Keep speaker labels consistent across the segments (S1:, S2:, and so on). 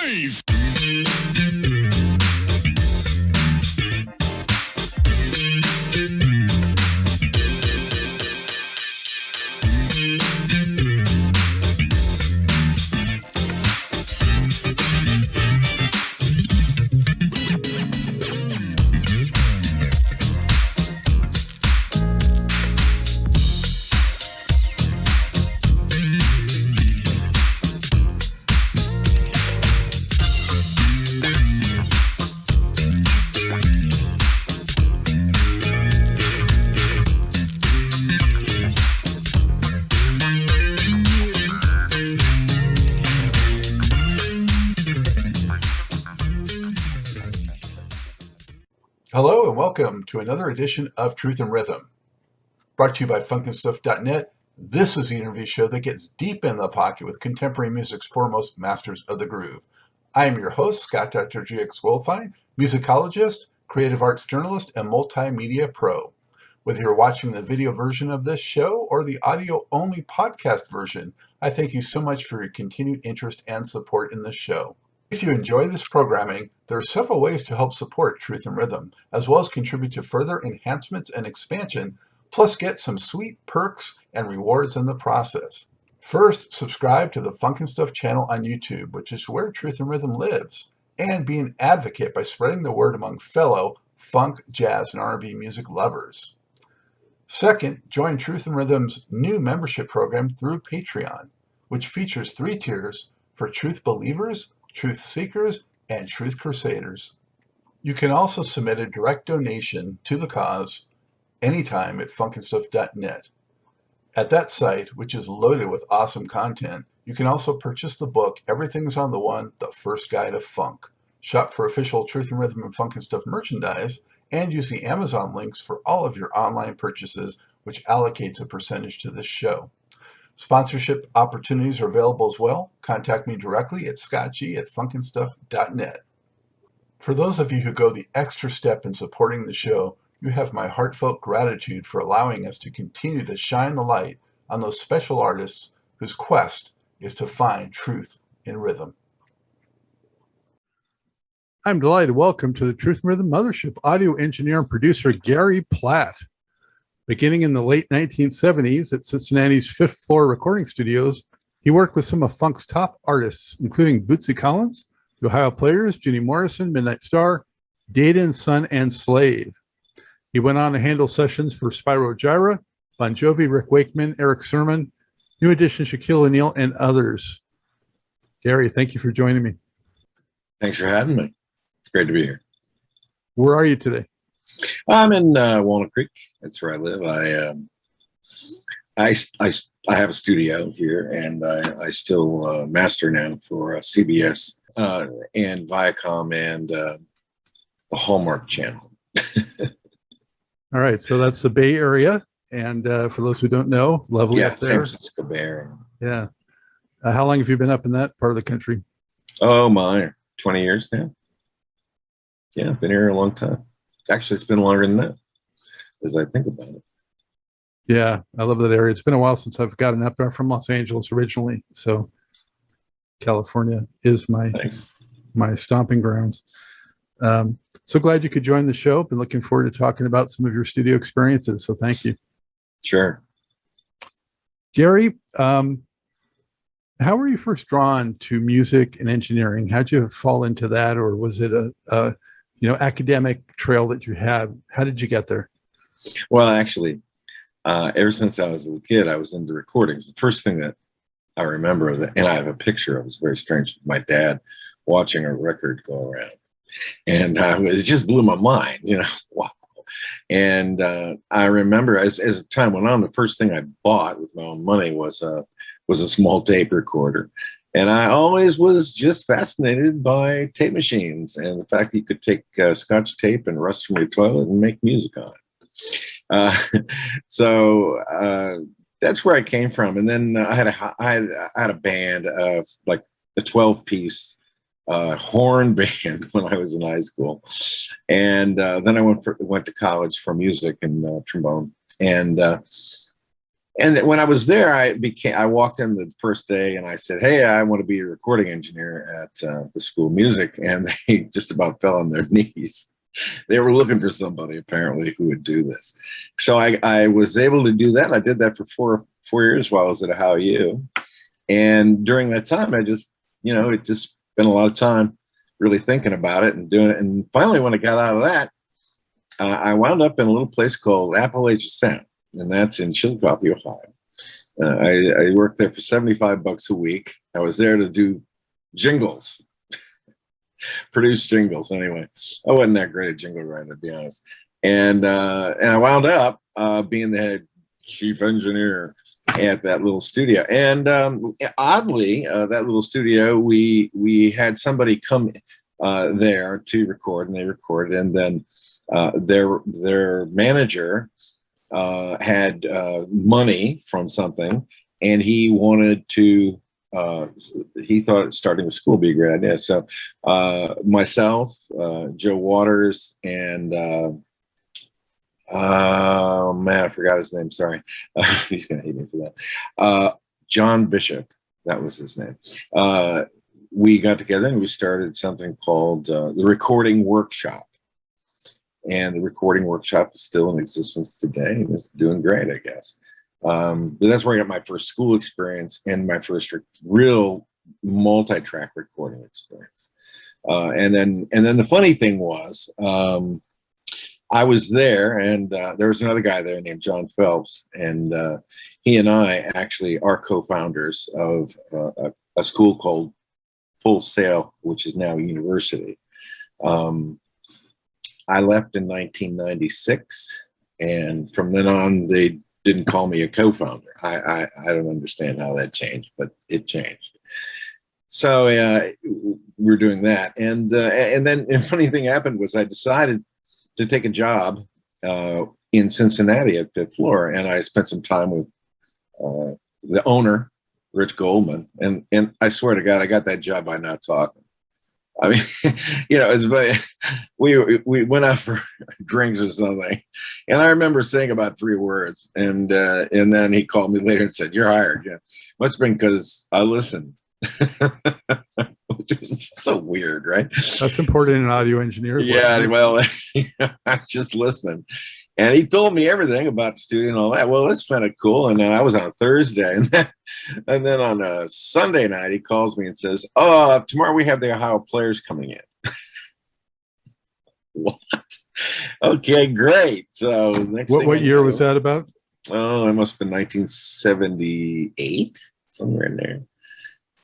S1: noise!
S2: Hello and welcome to another edition of Truth and Rhythm. Brought to you by funkandstuff.net, this is the interview show that gets deep in the pocket with contemporary music's foremost masters of the groove. I am your host, Scott Dr. GX Goldfine, musicologist, creative arts journalist, and multimedia pro. Whether you're watching the video version of this show or the audio-only podcast version, I thank you so much for your continued interest and support in this show. If you enjoy this programming, there are several ways to help support Truth and Rhythm, as well as contribute to further enhancements and expansion, plus get some sweet perks and rewards in the process. First, subscribe to the Funk and Stuff channel on YouTube, which is where Truth and Rhythm lives, and be an advocate by spreading the word among fellow funk, jazz, and R&B music lovers. Second, join Truth and Rhythm's new membership program through Patreon, which features 3 tiers for truth believers, truth seekers, and truth crusaders. You can also submit a direct donation to the cause anytime at funkandstuff.net. At that site, which is loaded with awesome content, you can also purchase the book Everything's on the One, The First Guide of Funk. Shop for official Truth and Rhythm and Funk and Stuff merchandise, and use the Amazon links for all of your online purchases, which allocates a percentage to this show. Sponsorship opportunities are available as well. Contact me directly at scottg@funkandstuff.net. For those of you who go the extra step in supporting the show, you have my heartfelt gratitude for allowing us to continue to shine the light on those special artists whose quest is to find truth in rhythm.
S3: I'm delighted to welcome to the Truth and Rhythm Mothership audio engineer and producer Gary Platt. Beginning in the late 1970s at Cincinnati's Fifth Floor Recording Studios, he worked with some of funk's top artists, including Bootsy Collins, the Ohio Players, Ginny Morrison, Midnight Star, Data and Son, and Slave. He went on to handle sessions for Spyro Gyra, Bon Jovi, Rick Wakeman, Erick Sermon, New Edition, Shaquille O'Neal, and others. Gary, thank you for joining me.
S4: Thanks for having me. It's great to be here.
S3: Where are you today?
S4: I'm in Walnut Creek. That's where I live. I have a studio here, and I still master now for CBS and Viacom and the Hallmark Channel.
S3: All right, so that's the Bay Area, and for those who don't know, lovely up there.
S4: San Francisco Bay Area.
S3: Yeah. How long have you been up in that part of the country?
S4: Oh my, 20 years now. Yeah, I've been here a long time. Actually, it's been longer than that, as I think about it.
S3: Yeah, I love that area. It's been a while since I've gotten up there. I'm from Los Angeles originally, so California is my stomping grounds. So glad you could join the show. Been looking forward to talking about some of your studio experiences, so thank you.
S4: Sure.
S3: Gary, how were you first drawn to music and engineering? How'd you fall into that, or was it a academic trail that you had? How did you get there?
S4: Well, actually, ever since I was a little kid, I was into recordings. The first thing that I remember, and I have a picture, it was very strange, my dad watching a record go around. And it just blew my mind, wow. And I remember as time went on, the first thing I bought with my own money was a small tape recorder. And I always was just fascinated by tape machines and the fact that you could take Scotch tape and rust from your toilet and make music on it. So that's where I came from. And then I had a band of like a 12-piece horn band when I was in high school. And then I went to college for music and trombone. And And when I was there, I walked in the first day and I said, "Hey, I want to be a recording engineer at the School of Music," and they just about fell on their knees. They were looking for somebody apparently who would do this. So I was able to do that. I did that for four years while I was at Ohio U. And during that time, it just spent a lot of time really thinking about it and doing it. And finally, when I got out of that, I wound up in a little place called Appalachia Sound, and that's in Chillicothe, Ohio. I worked there for $75 a week. I was there to do jingles, produce jingles. Anyway, I wasn't that great at jingle writing, to be honest. And I wound up being the head chief engineer at that little studio. And oddly, that little studio, we had somebody come there to record, and they recorded, and then their manager had money from something, and he wanted to he thought starting a school would be a great idea. So myself, Joe Waters, and oh man, I forgot his name, sorry. He's gonna hate me for that. John Bishop, that was his name. We got together and we started something called the Recording Workshop. And the Recording Workshop is still in existence today, and it's doing great, I guess. But that's where I got my first school experience and my first real multi-track recording experience. And then the funny thing was, I was there, and there was another guy there named John Phelps, and he and I actually are co-founders of a school called Full Sail, which is now a university. I left in 1996, and from then on, they didn't call me a co-founder. I don't understand how that changed, but it changed. So we're doing that, and then a funny thing happened was I decided to take a job in Cincinnati at Fifth Floor, and I spent some time with the owner, Rich Goldman, and I swear to God, I got that job by not talking. I mean, it's funny. We went out for drinks or something, and I remember saying about 3 words, and then he called me later and said, "You're hired." Yeah, must have been because I listened, which was so weird, right?
S3: That's important in audio engineers.
S4: Yeah, well, I was just listening, and he told me everything about the studio and all that. Well, that's kind of cool. And then I was on a Thursday, and then on a Sunday night, he calls me and says, "Oh, tomorrow we have the Ohio Players coming in." What? Okay, great. So next thing
S3: what year was that about?
S4: Oh, it must have been 1978, somewhere in there.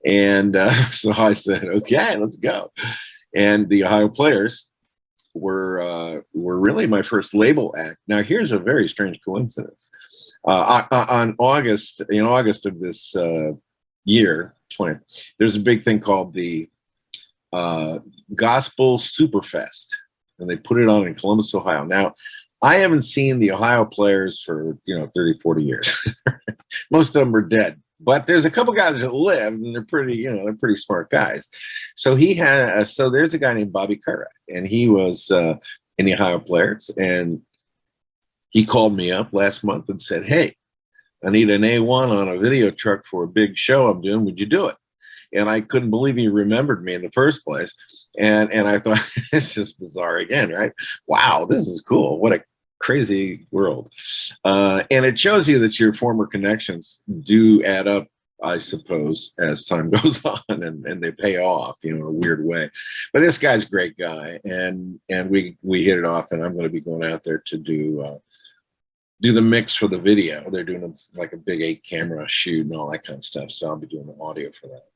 S4: And so I said, "Okay, let's go." And the Ohio Players were really my first label act. Now, here's a very strange coincidence. In August of this year, 20, there's a big thing called the Gospel Superfest, and they put it on in Columbus, Ohio. Now, I haven't seen the Ohio Players for 30, 40 years. Most of them are dead. But there's a couple guys that live, and they're pretty smart guys. So there's a guy named Bobby Cartwright, and he was in the Ohio Players, and he called me up last month and said, "Hey, I need an A1 on a video truck for a big show I'm doing. Would you do it?" And I couldn't believe he remembered me in the first place. And I thought, it's just bizarre again, right? Wow, this is cool. What a crazy world. And it shows you that your former connections do add up, I suppose, as time goes on, and they pay off, in a weird way. But this guy's a great guy, and we hit it off, and I'm going to be going out there to do the mix for the video. They're doing like a big 8-camera shoot and all that kind of stuff, so I'll be doing the audio for that.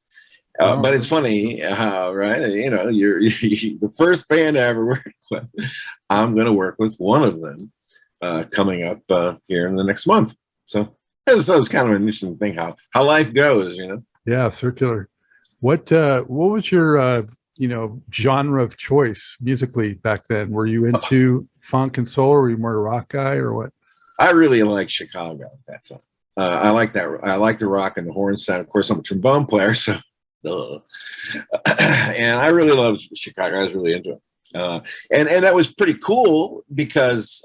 S4: But it's funny how, right? You're the first band I ever worked with. I'm going to work with one of them coming up here in the next month. So that was kind of an interesting thing how life goes,
S3: Yeah, circular. What was your genre of choice musically back then? Were you into funk and soul, or were you more a rock guy, or what?
S4: I really liked Chicago at that time. I like that. I like the rock and the horn sound. Of course, I'm a trombone player, so. And I really loved Chicago. I was really into it. And that was pretty cool because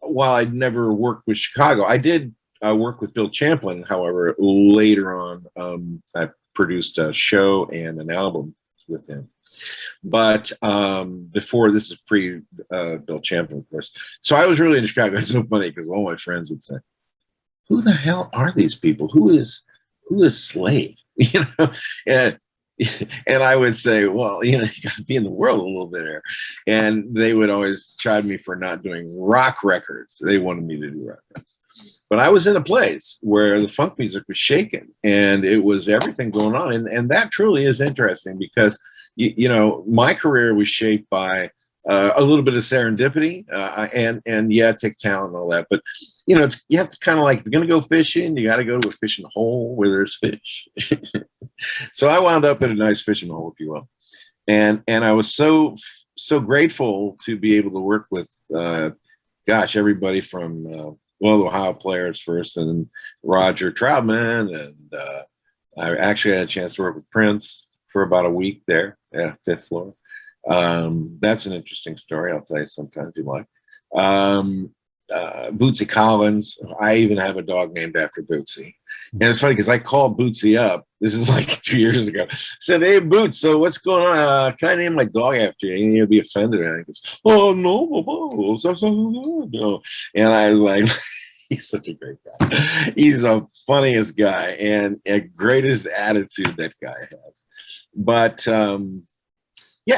S4: while I'd never worked with Chicago, I did work with Bill Champlin. However, later on, I produced a show and an album with him. But before, this is pre Bill Champlin, of course. So I was really into Chicago. It's so funny because all my friends would say, "Who the hell are these people? Who is Slave?" You know, and I would say, "Well, you got to be in the world a little bit there." And they would always chide me for not doing rock records. They wanted me to do rock records. But I was in a place where the funk music was shaking, and it was everything going on. And that truly is interesting because, my career was shaped by a little bit of serendipity and yeah, it takes talent and all that. But, you have to kind of like, if you're going to go fishing, you got to go to a fishing hole where there's fish. So I wound up in a nice fishing hole, if you will. And I was so grateful to be able to work with, everybody from, the Ohio Players first, and Roger Troutman, and I actually had a chance to work with Prince for about a week there at Fifth Floor. That's an interesting story. I'll tell you sometime if you like. Bootsy Collins. I even have a dog named after Bootsy. And it's funny because I called Bootsy up. This is like 2 years ago. I said, "Hey, Boots, so what's going on? Can I name my dog after you?" And he'll be offended. And he goes, "Oh, no. And I was like, he's such a great guy. He's the funniest guy and a greatest attitude that guy has. But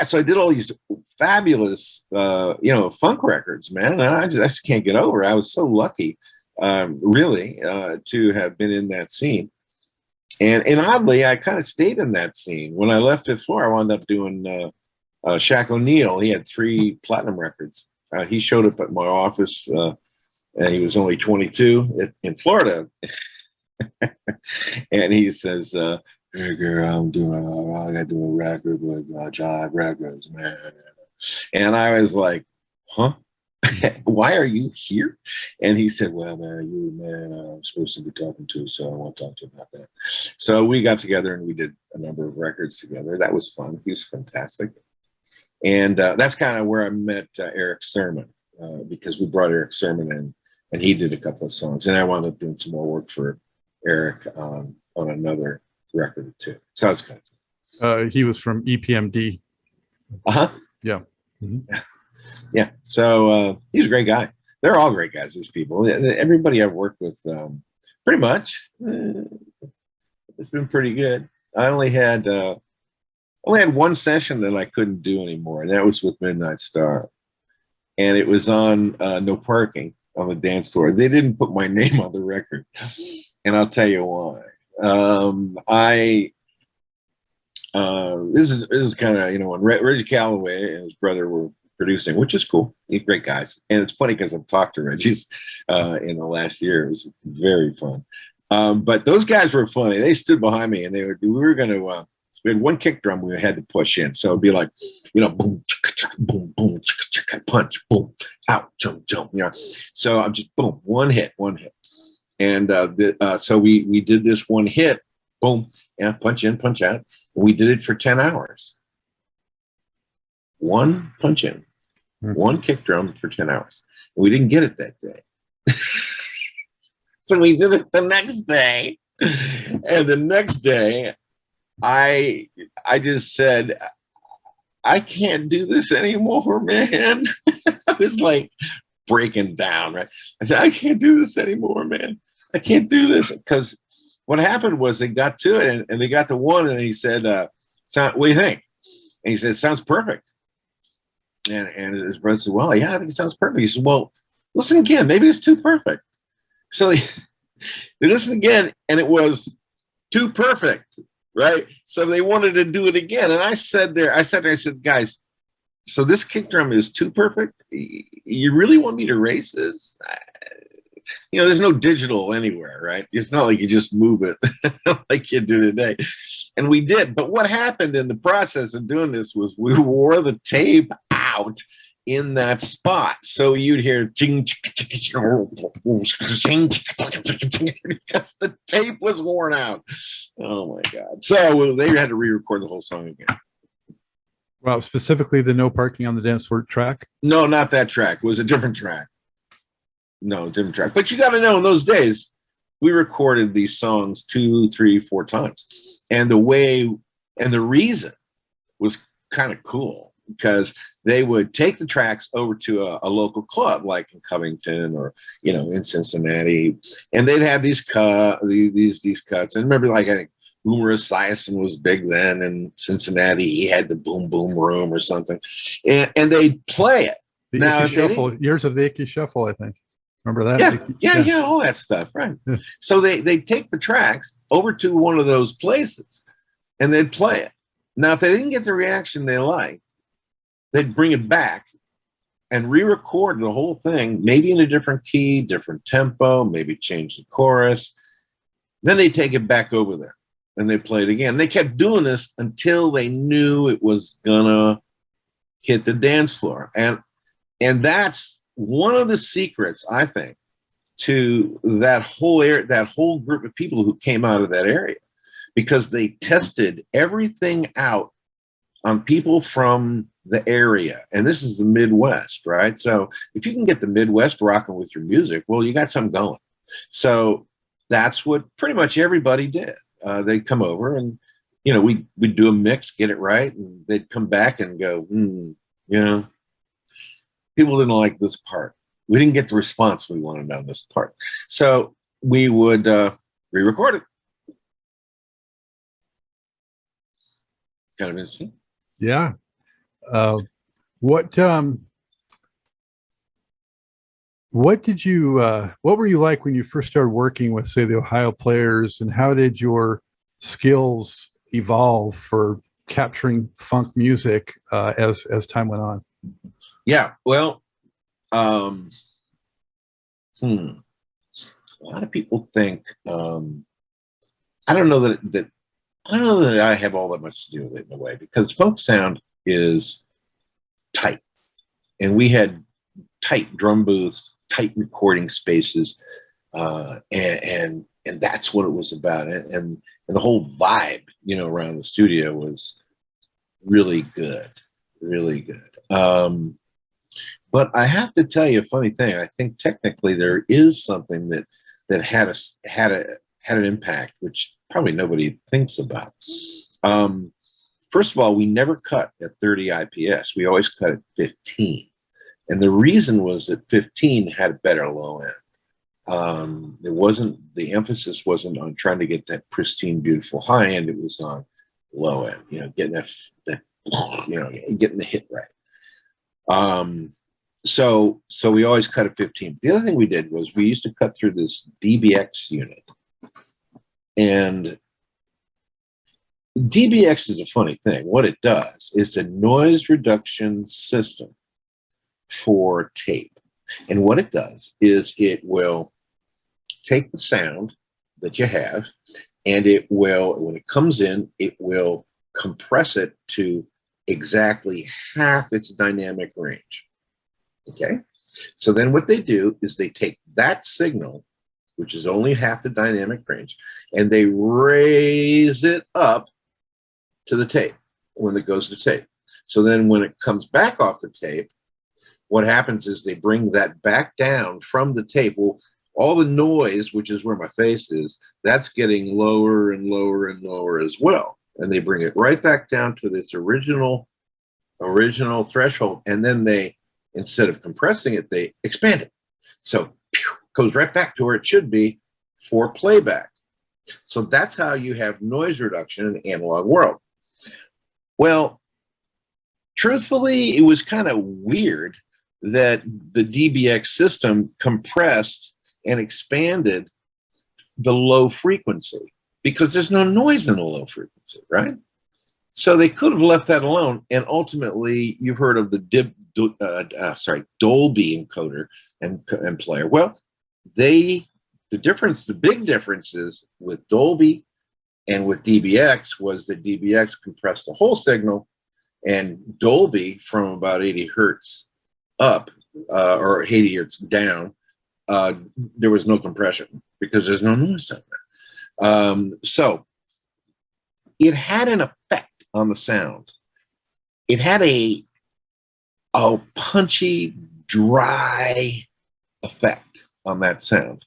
S4: so I did all these fabulous, funk records, man. And I just can't get over it. I was so lucky, really, to have been in that scene. And oddly, I kind of stayed in that scene. When I left Fifth Floor, I wound up doing Shaq O'Neal. He had 3 platinum records. He showed up at my office, and he was only 22 in Florida. And he says, "Hey, girl, I got to do a record with Jive Records, man." And I was like, "Huh? Why are you here?" And he said, "Well, man, you the man I'm supposed to be talking to, so I want to talk to you about that." So we got together and we did a number of records together. That was fun. He was fantastic. And that's kind of where I met Erick Sermon, because we brought Erick Sermon in, and he did a couple of songs. And I wound up doing some more work for Eric on another record or two. So that was kind of cool.
S3: He was from EPMD.
S4: Uh-huh.
S3: Yeah. Mm-hmm.
S4: Yeah. So he's a great guy. They're all great guys, these people. Everybody I've worked with, pretty much, it's been pretty good. I only had one session that I couldn't do anymore, and that was with Midnight Star. And it was on No Parking on the dance floor. They didn't put my name on the record, and I'll tell you why. This is kind of, when Reggie Calloway and his brother were producing, which is cool. They're great guys. And it's funny because I've talked to Reggie's in the last year. It was very fun. But those guys were funny. They stood behind me, and we had one kick drum we had to push in. So it'd be like, boom, boom, boom, punch, boom, out, jump, jump. So I'm just boom, one hit. And so we did this one hit, boom, yeah, punch in, punch out. And we did it for 10 hours. One punch in, one kick drum for 10 hours. And we didn't get it that day. So we did it the next day. And the next day, I just said, "I can't do this anymore, man." I was like breaking down, right? I said, "I can't do this anymore, man. I can't do this." Because what happened was they got to it, and they got to one, and he said, "What do you think?" And he said, "Sounds perfect." And his brother said, "Well, yeah, I think it sounds perfect." He said, "Well, listen again. Maybe it's too perfect." So they listened again, and it was too perfect. Right. So they wanted to do it again. And I said, "Guys, so this kick drum is too perfect. You really want me to erase this?" There's no digital anywhere, right? It's not like you just move it like you do today. And we did. But what happened in the process of doing this was we wore the tape out in that spot. So you'd hear ting, because the tape was worn out. Oh my God. So they had to re-record the whole song again.
S3: Well, specifically the No Parking on the Dance Floor track?
S4: No, not that track. It was a different track. No, different track. But you got to know, in those days, we recorded these songs 2, 3, 4 times. And the reason was kind of cool, because they would take the tracks over to a local club, like in Covington or, in Cincinnati, and they'd have these cuts. And remember, like, I think Boomer Esiason was big then in Cincinnati. He had the Boom Boom Room or something, and they'd play it.
S3: The Icky Shuffle, years of the Icky Shuffle, I think. Remember that?
S4: Yeah, all that stuff, right? Yeah. So they'd take the tracks over to one of those places, and they'd play it. Now, if they didn't get the reaction they liked, they'd bring it back and re-record the whole thing, maybe in a different key, different tempo, maybe change the chorus. Then they'd take it back over there, and they'd play it again. They kept doing this until they knew it was gonna hit the dance floor. And that's one of the secrets, I think, to that whole group of people who came out of that area, because they tested everything out on people from the area. And this is the Midwest, right? So if you can get the Midwest rocking with your music, well, you got something going. So that's what pretty much everybody did. They'd come over and, we'd do a mix, get it right, and they'd come back and go, people didn't like this part. We didn't get the response we wanted on this part. So we would re-record it. Kind of interesting.
S3: Yeah. What did you what were you like when you first started working with, say, the Ohio Players, and how did your skills evolve for capturing funk music as time went on?
S4: Yeah, well, a lot of people think I don't know that I have all that much to do with it in a way, because funk sound is tight, and we had tight drum booths, tight recording spaces, and that's what it was about. And the whole vibe, around the studio was really good, really good. But I have to tell you a funny thing. I think technically there is something that had an impact, which probably nobody thinks about. First of all, we never cut at 30 IPS. We always cut at 15. And the reason was that 15 had a better low end. The emphasis wasn't on trying to get that pristine, beautiful high end. It was on low end, getting getting the hit right. So we always cut at 15. The other thing we did was we used to cut through this DBX unit. And DBX is a funny thing. What it does is a noise reduction system for tape. And what it does is it will take the sound that you have, and it will, when it comes in, it will compress it to exactly half its dynamic range. Okay? So then what they do is they take that signal, which is only half the dynamic range, and they raise it up to the tape when it goes to tape. So then when it comes back off the tape, what happens is they bring that back down from the tape. Well, all the noise, which is where my face is, that's getting lower and lower and lower as well. And they bring it right back down to this original threshold. And then they, instead of compressing it, they expand it. So goes right back to where it should be for playback. So that's how you have noise reduction in the analog world. Well, truthfully, it was kind of weird that the DBX system compressed and expanded the low frequency, because there's no noise in the low frequency, right? So they could have left that alone. And ultimately, you've heard of the Dolby encoder and player. Well, the big differences with Dolby and with DBX was that DBX compressed the whole signal, and Dolby, from about 80 hertz up or 80 hertz down, there was no compression because there's no noise down there. So it had an effect on the sound. It had a punchy, dry effect on that sound.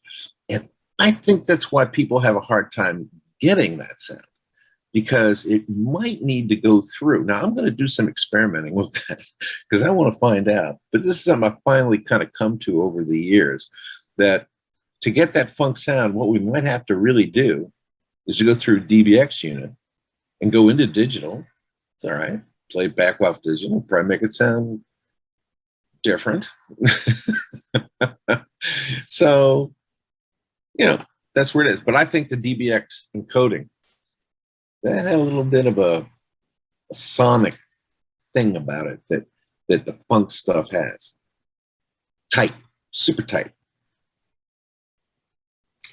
S4: I think that's why people have a hard time getting that sound, because it might need to go through. Now, I'm going to do some experimenting with that because I want to find out. But this is something I finally kind of come to over the years, that to get that funk sound, what we might have to really do is to go through DBX unit and go into digital. It's all right. Play back off digital, probably make it sound different. So, that's where it is. But I think the DBX encoding, that had a little bit of a sonic thing about it that the funk stuff has. Tight, super tight.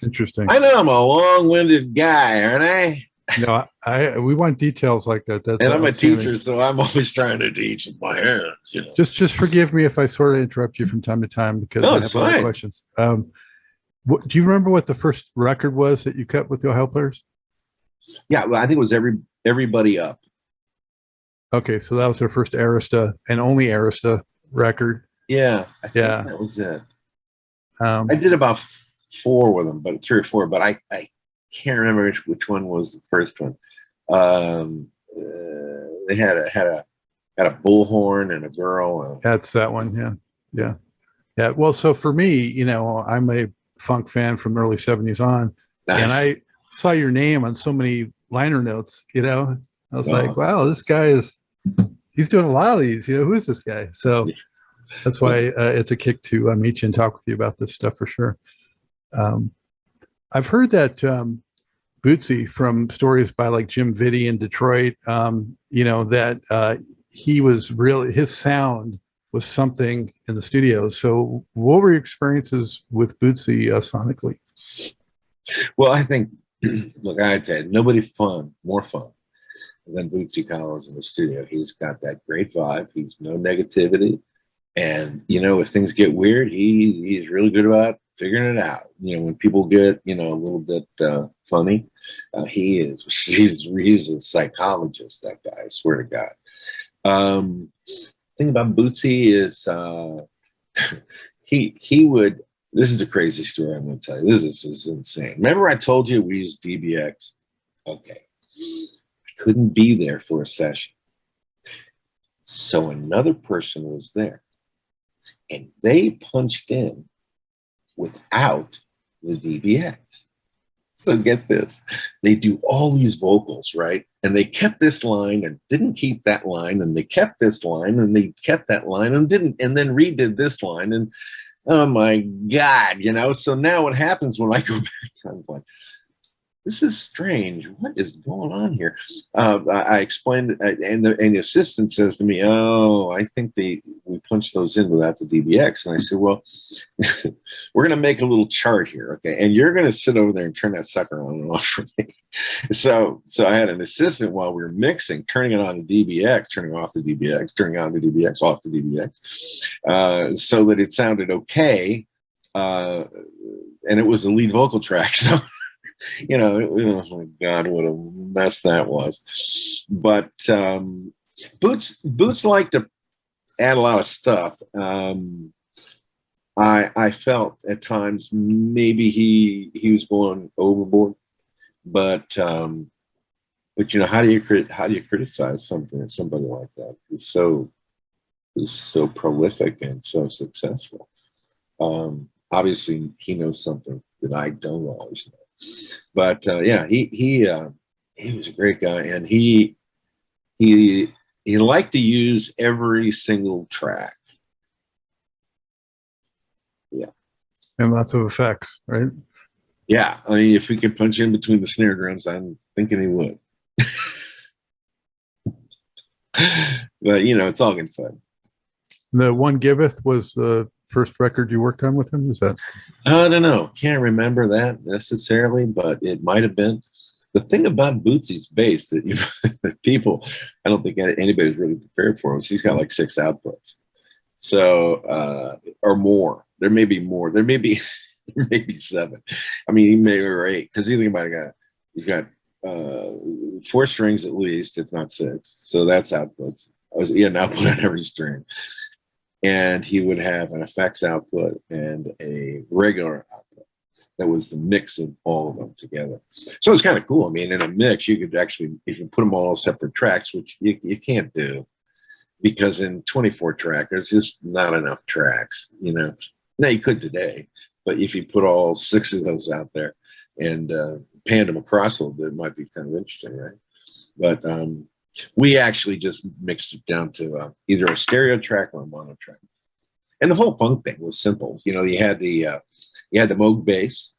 S3: Interesting.
S4: I know I'm a long-winded guy, aren't I?
S3: No, we want details like that. That's
S4: And I'm a teacher, so I'm always trying to teach with my hands.
S3: Just forgive me if I sort of interrupt you from time to time because I have other questions. Do you remember what the first record was that you cut with the Ohio Players?
S4: Yeah, well, I think it was Everybody Up.
S3: Okay, so that was their first Arista and only Arista record.
S4: Yeah, I think that was it.
S3: I
S4: did about 4 with them, but 3 or 4, but I can't remember which one was the first one. They had a bullhorn and a girl.
S3: That's that one. Yeah. Well, so for me, I'm a funk fan from the early 70s on,
S4: Nice.
S3: And I saw your name on so many liner notes. I was like, wow, this guy he's doing a lot of these. Who is this guy? So that's why it's a kick to meet you and talk with you about this stuff for sure. I've heard that Bootsy, from stories by like Jim Vitti in Detroit, that he was really, his sound was something in the studio. So what were your experiences with Bootsy sonically?
S4: Well, I think, look, I tell you, nobody more fun than Bootsy Collins in the studio. He's got that great vibe. He's no negativity. And, if things get weird, he's really good about figuring it out. When people get, a little bit funny, he's a psychologist, that guy, I swear to God. Thing about Bootsy is he would, this is a crazy story I'm going to tell you. This is insane. Remember I told you we used DBX? Okay. I couldn't be there for a session. So another person was there. And they punched in without the DBX. So get this. They do all these vocals, right? And they kept this line and didn't keep that line, and they kept this line and they kept that line and didn't, and then redid this line. And oh my God, so now what happens when I go back, I'm like, this is strange. What is going on here? I explained, and the assistant says to me, "Oh, I think we punched those in without the DBX." And I said, "Well, we're going to make a little chart here, okay? And you're going to sit over there and turn that sucker on and off for me." So I had an assistant while we were mixing, turning it on the DBX, turning off the DBX, turning on the DBX, off the DBX, so that it sounded okay. And it was the lead vocal track, so. Oh my God, what a mess that was. But Boots liked to add a lot of stuff. I felt at times maybe he was going overboard, but how do you criticize somebody like that who's so prolific and so successful? Obviously, he knows something that I don't always know. But he was a great guy, and he liked to use every single track. Yeah,
S3: and lots of effects, right?
S4: Yeah, I mean, if he could punch in between the snare drums, I'm thinking he would. But it's all good fun.
S3: The One Giveth was the first record you worked on with him? Is that?
S4: I don't know. Can't remember that necessarily, but it might have been. The thing about Bootsy's bass that people, I don't think anybody's really prepared for is he's got like 6 outputs. So, or more. There may be more. There may be 7. I mean, he may or 8, because you think about it, he's got 4 strings at least, if not 6. So that's outputs. He had an output on every string. And he would have an effects output and a regular output. that was the mix of all of them together. So it's kind of cool. I mean, in a mix, you could actually, if you put them all separate tracks, which you can't do, because in 24 track, there's just not enough tracks, you know. Now you could today, but if you put all 6 of those out there and panned them across a little bit, it might be kind of interesting, right? But we actually just mixed it down to either a stereo track or a mono track. And the whole funk thing was simple. You know, you had the Moog bass,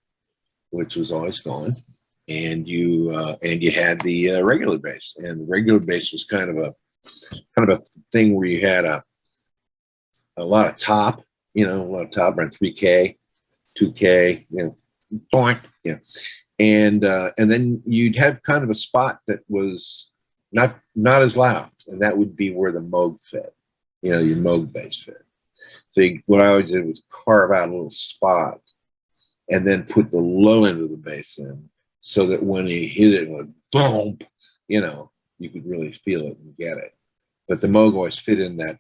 S4: which was always going, and you had the regular bass. And the regular bass was kind of a thing where you had a lot of top, you know, a lot of top around 3K, 2K, you know, boink, you know. And then you'd have kind of a spot that was not as loud, and that would be where the Moog fit, you know, your Moog bass fit. So what I always did was carve out a little spot and then put the low end of the bass in, so that when you hit it with boom, you know, you could really feel it and get it. But the Moog always fit in that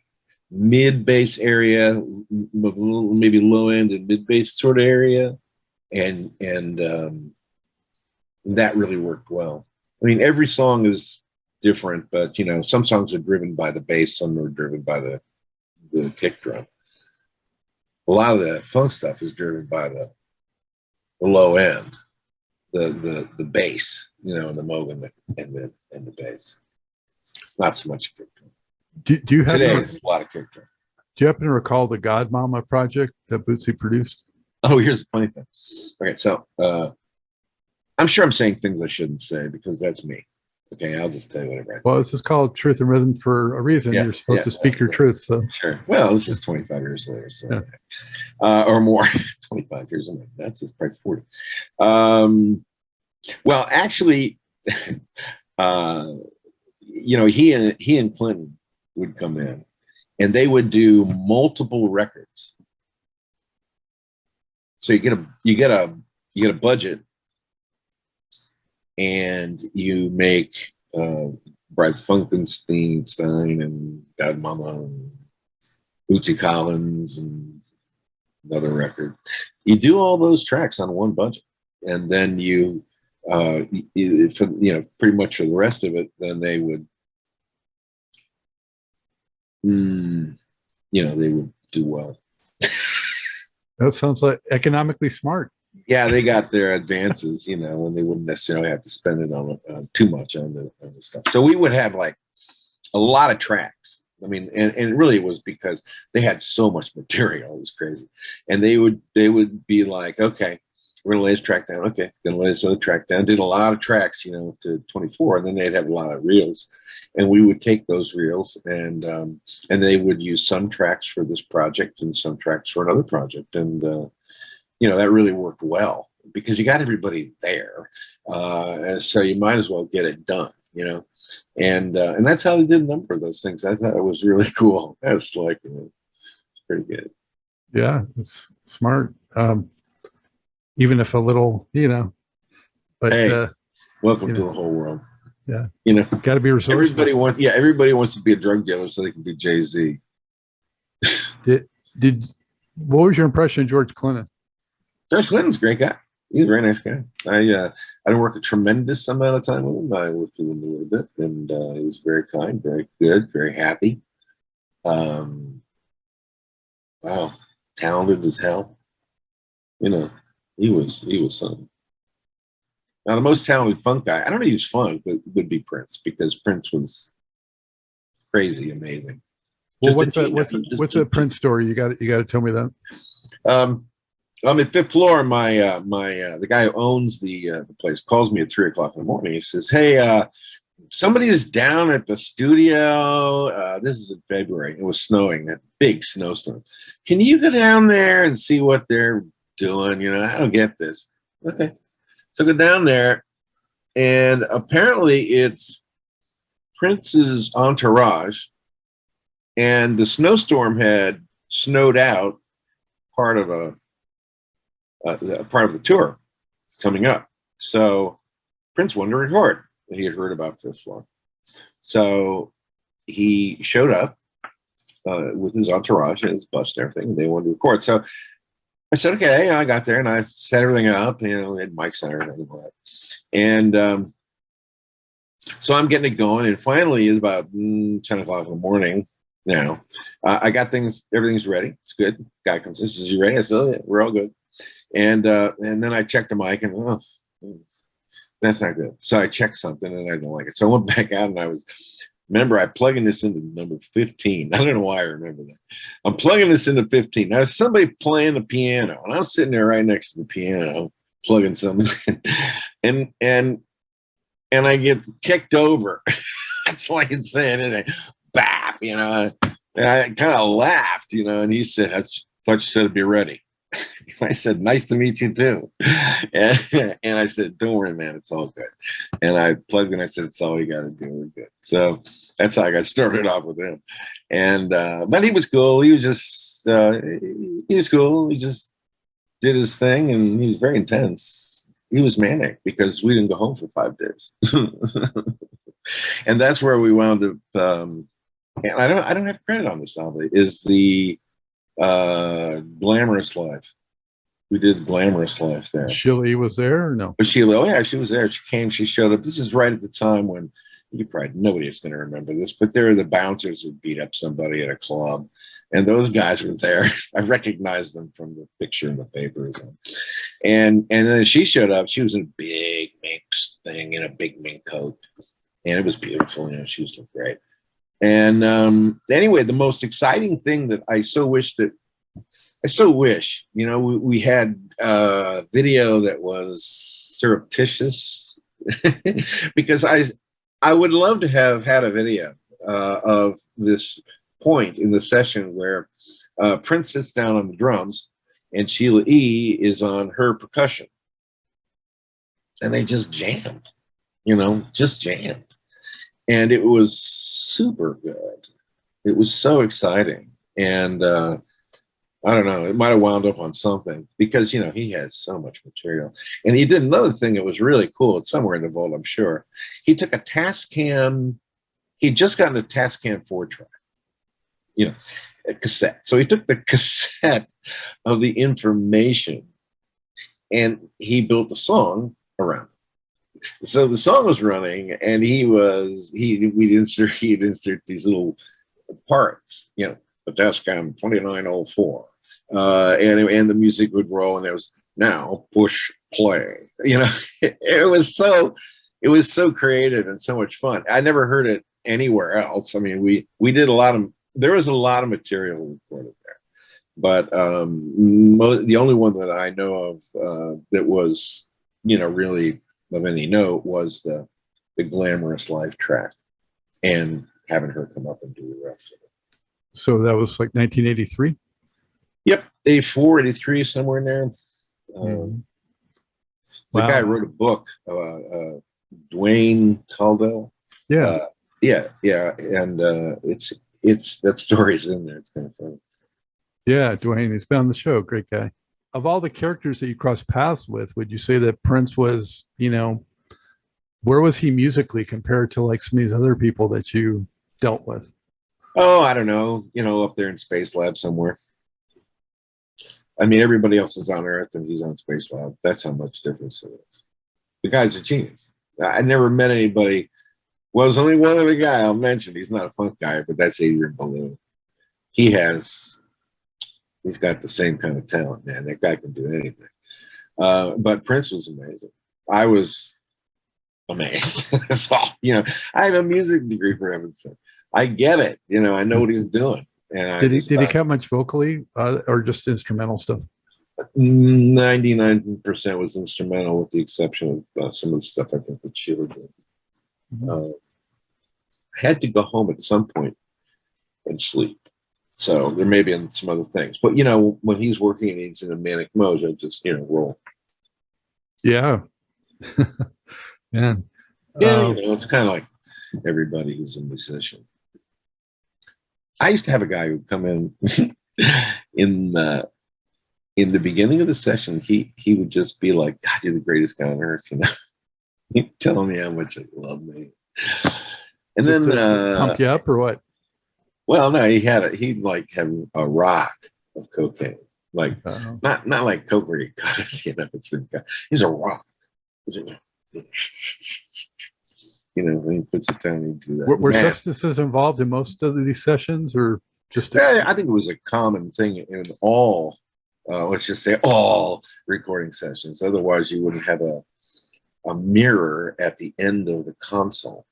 S4: mid bass area, maybe low end and mid bass sort of area, and that really worked well. I mean, every song is different, but you know, some songs are driven by the bass, some are driven by the kick drum. A lot of the funk stuff is driven by the low end, the bass, you know, and the Moog and the bass. Not so much kick drum.
S3: Do you have
S4: Today it's a lot of kick drum.
S3: Do you happen to recall the God Mama project that Bootsy produced?
S4: Oh, here's the funny thing. Okay, so I'm sure I'm saying things I shouldn't say because that's me. Okay, I'll just tell you whatever I think.
S3: Well, this is called Truth and Rhythm for a reason.
S4: Yeah,
S3: You're supposed to speak your truth. So
S4: sure. Well, this is 25 years later, so or more. 25 years. That's just probably 40. Well, actually, you know, he and Clinton would come in, and they would do multiple records. So you get a budget, and you make Bryce Funkenstein and God Mama and Bootsy Collins and another record. You do all those tracks on one budget, and then you pretty much for the rest of it, then they would, they would do well.
S3: that sounds like economically smart.
S4: Yeah, they got their advances, you know, and they wouldn't necessarily have to spend it on too much on the stuff. So we would have like a lot of tracks. I mean, and really it was because they had so much material. It was crazy. And they would be like, okay, we're gonna lay this track down. Okay, gonna lay this other track down. Did a lot of tracks, you know, to 24, and then they'd have a lot of reels, and we would take those reels and they would use some tracks for this project and some tracks for another project, and you know, that really worked well because you got everybody there, and so you might as well get it done, you know, and that's how they did a number of those things. I thought it was really cool. I was like, it's pretty good.
S3: Yeah, it's smart. Even if a little, you know, but
S4: hey, welcome to
S3: know,
S4: the whole world.
S3: Yeah,
S4: you know,
S3: got to be resourceful.
S4: Everybody wants to be a drug dealer so they can be Jay-Z.
S3: What was your impression of George Clinton?
S4: George Clinton's a great guy. He's a very nice guy. I didn't work a tremendous amount of time with him. I worked with him a little bit, and he was very kind, very good, very happy. Wow, talented as hell. You know, he was something. Now, the most talented funk guy, I don't know if he was funk, but would be Prince, because Prince was crazy, amazing.
S3: Well, what's the Prince story? You got to tell me that.
S4: I'm at fifth floor. The guy who owns the place calls me at 3:00 in the morning. He says, "Hey, somebody is down at the studio. This is in February. It was snowing, a big snowstorm. Can you go down there and see what they're doing? You know, I don't get this." Okay, so go down there, and apparently it's Prince's entourage, and the snowstorm had snowed out part of the tour coming up. So Prince wanted to record. He had heard about Fifth Floor. So he showed up with his entourage and his bus and everything. And they wanted to record. So I said, okay. I got there and I set everything up, we had mics and everything. And so I'm getting it going. And finally, it's about 10 o'clock in the morning now. I got everything's ready. It's good. Guy comes, this is you ready? I said, oh, yeah, we're all good. And then I checked the mic and, that's not good. So I checked something and I didn't like it. So I went back out and I plugging this into number 15. I don't know why I remember that. I'm plugging this into 15. Now somebody playing the piano and I'm sitting there right next to the piano, plugging something in, and I get kicked over. That's all I can say. And then bap, and I kind of laughed, and he said, I thought you said it'd be ready. I said, nice to meet you too. And I said, don't worry, man, it's all good. And I plugged in, I said, it's all you got to do. We're good. So that's how I got started off with him. And, but he was cool. He was cool. He just did his thing and he was very intense. He was manic because we didn't go home for 5 days. And that's where we wound up. And I don't have credit on this album, is the Glamorous Life. We did Glamorous Life there.
S3: Sheila E was there or no?
S4: Sheila, oh yeah, she was there. She came, she showed up. This is right at the time when nobody is going to remember this, but there were the bouncers who beat up somebody at a club, and those guys were there. I recognized them from the picture in the papers. And then she showed up. She was in a big mink thing, in a big mink coat, and it was beautiful. She was looking great. And anyway, the most exciting thing that I so wish, we had video that was surreptitious because I would love to have had a video of this point in the session where Prince sits down on the drums and Sheila E is on her percussion. And they just jammed, just jammed. And it was super good. It was so exciting. And I don't know, it might have wound up on something because, he has so much material. And he did another thing that was really cool. It's somewhere in the vault, I'm sure. He took a Tascam. He'd just gotten a Tascam 4-track, a cassette. So he took the cassette of the information and he built the song around it. So the song was running and he'd insert these little parts, the Tascam 2904. And the music would roll and it was now push play. It was so creative and so much fun. I never heard it anywhere else. I mean, we did there was a lot of material recorded there, but the only one that I know of that was really of any note was the Glamorous Life track, and having her come up and do the rest of it.
S3: So that was like 1983?
S4: Yep, 84, 83, somewhere in there. The guy wrote a book, Dwayne Caldwell.
S3: Yeah.
S4: Yeah, and it's that story's in there. It's kind of funny.
S3: Yeah, Dwayne, he's been on the show. Great guy. Of all the characters that you crossed paths with, would you say that Prince was, where was he musically compared to like some of these other people that you dealt with?
S4: Oh, I don't know. Up there in Space Lab somewhere. I mean, everybody else is on Earth and he's on Space Lab. That's how much difference it is. The guy's a genius. I never met anybody. Well, there's only one other guy I'll mention. He's not a funk guy, but that's Adrian Belew. He's got the same kind of talent, man. That guy can do anything. But Prince was amazing. I was amazed. That's all. I have a music degree, for heaven's sake. I get it. I know what he's doing. And
S3: did he cut much vocally or just instrumental stuff?
S4: 99% was instrumental, with the exception of some of the stuff I think that Sheila did. I had to go home at some point and sleep. So there may be some other things. But, when he's working and he's in a manic mode, I just, roll.
S3: Yeah. Yeah.
S4: It's kind of like everybody who's a musician. I used to have a guy who would come in in the beginning of the session. He would just be like, God, you're the greatest guy on earth, He'd tell me how much he loved me. And just then
S3: pump you up or what?
S4: Well, no, he'd like have a rock of cocaine. Like not like Coke where you cut it, you know, it's been cut. He's a rock. You know, when he puts it down, he do that.
S3: Were substances involved in most of these sessions, or just?
S4: I think it was a common thing in all, let's just say all recording sessions. Otherwise, you wouldn't have a mirror at the end of the console.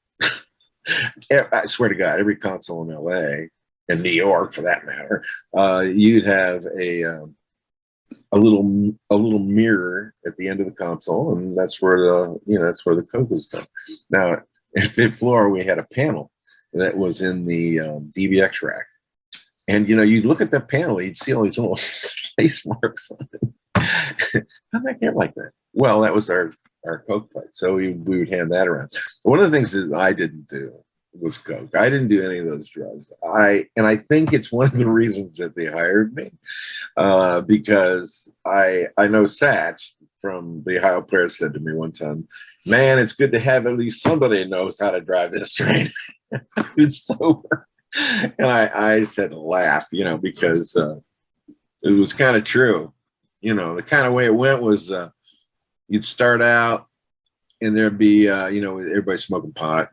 S4: I swear to God, every console in LA, in New York for that matter, you'd have a little mirror at the end of the console, and that's where the Coke was done. Now at Fifth Floor, we had a panel that was in the DVX rack, and you know, you'd look at that panel, you'd see all these little space marks on it. How'd that get like that? Well, that was our Coke pipe, so we would hand that around. One of the things that I didn't do was Coke. I didn't do any of those drugs. I think it's one of the reasons that they hired me, because I know Satch from the Ohio Players said to me one time, "Man, it's good to have at least somebody who knows how to drive this train who's sober." And I just had to laugh, you know, because it was kind of true. You know, the kind of way it went was you'd start out and there'd be, you know, everybody smoking pot.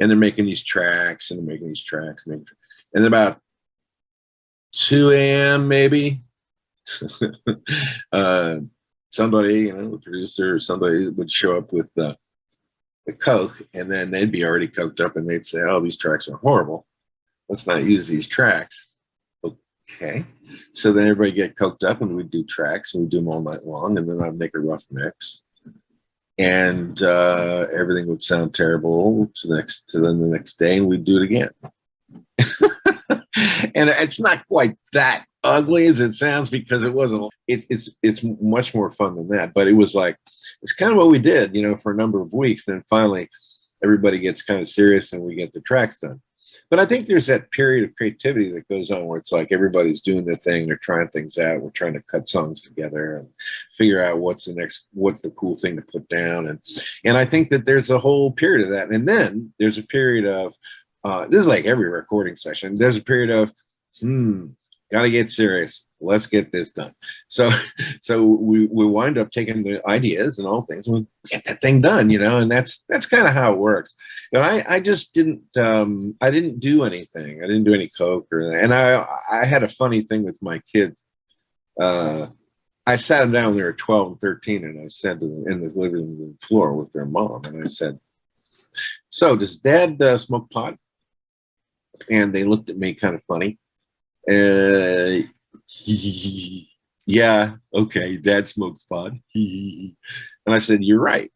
S4: And they're making these tracks, and and then about 2 a.m. maybe, somebody, you know, the producer or somebody would show up with the Coke, and then they'd be already coked up, and they'd say, "Oh, these tracks are horrible. Let's not use these tracks." Okay. So then everybody get coked up, and we'd do tracks, and we'd do them all night long, and then I'd make a rough mix. And everything would sound terrible to the next day, and we'd do it again. And it's not quite that ugly as it sounds, because it wasn't. It's much more fun than that. But it was like, it's kind of what we did, you know, for a number of weeks. Then finally, everybody gets kind of serious, and we get the tracks done. But I think there's that period of creativity that goes on where it's like everybody's doing their thing, they're trying things out, we're trying to cut songs together and figure out what's the cool thing to put down. And I think that there's a whole period of that. And then there's a period of, this is like every recording session, there's a period of, gotta get serious. Let's get this done. So we wind up taking the ideas and all things, and we get that thing done, you know, and that's kind of how it works. But I just didn't I didn't do anything. I didn't do any Coke and I had a funny thing with my kids. I sat them down when they were 12 and 13, and I said to them in the living room floor with their mom, and I said, "So does Dad smoke pot?" And they looked at me kind of funny. Yeah, okay, Dad smokes pot. And I said, "You're right,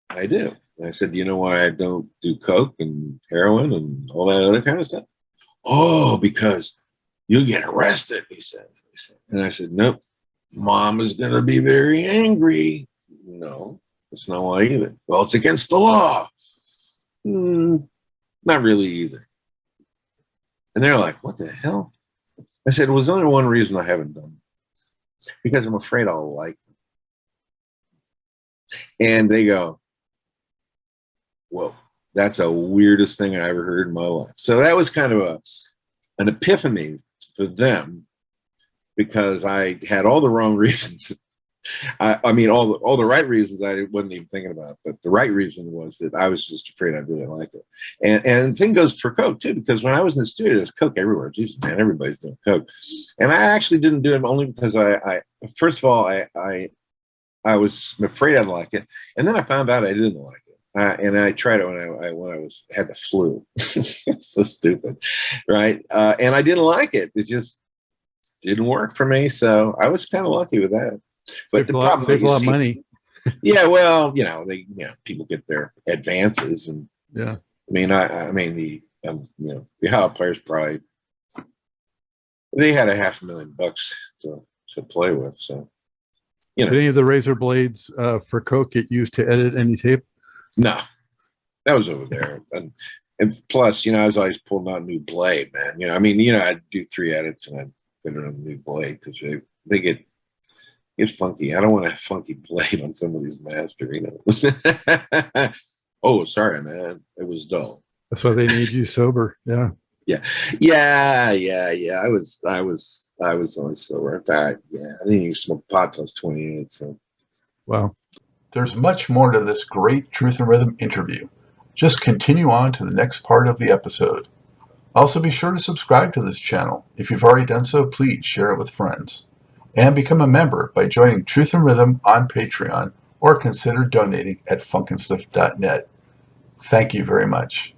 S4: I do." And I said, "Do you know why I don't do Coke and heroin and all that other kind of stuff?" "Oh, because you'll get arrested," he said. And I said, "Nope, Mom is going to be very angry." "No, that's not why either." "Well, it's against the law." Not really either. And they're like, "What the hell?" I said, "Well, there's only one reason I haven't done it, because I'm afraid I'll like them." And they go, "Whoa, that's the weirdest thing I ever heard in my life." So that was kind of an epiphany for them, because I had all the wrong reasons. I mean, all the right reasons I wasn't even thinking about, but the right reason was that I was just afraid I'd really like it. And the thing goes for Coke too, because when I was in the studio, there's Coke everywhere. Jesus, man, everybody's doing Coke. And I actually didn't do it only because I first of all, I was afraid I'd like it, and then I found out I didn't like it. And I tried it when I had the flu. So stupid, right? And I didn't like it. It just didn't work for me. So I was kind of lucky with that. But the problem
S3: saves a lot of money.
S4: Yeah, well, you know, people get their advances, and
S3: yeah.
S4: I mean the Ohio Players probably they had $500,000 to play with. So, you know,
S3: did any of the razor blades for Coke get used to edit any tape?
S4: No, that was over there. And plus, you know, I was always pulling out a new blade, man. You know, I mean, you know, I'd do 3 edits and I'd put it on a new blade because they get funky. I don't want a funky blade on some of these master, you know. Oh, sorry, man. It was dull.
S3: That's why they need you sober. Yeah.
S4: Yeah. Yeah. I was always sober. In fact, yeah, I didn't even smoke pot till I was 28. So,
S3: Wow.
S2: There's much more to this great Truth and Rhythm interview. Just continue on to the next part of the episode. Also, be sure to subscribe to this channel. If you've already done so, please share it with friends. And become a member by joining Truth and Rhythm on Patreon or consider donating at funkandstuff.net. Thank you very much.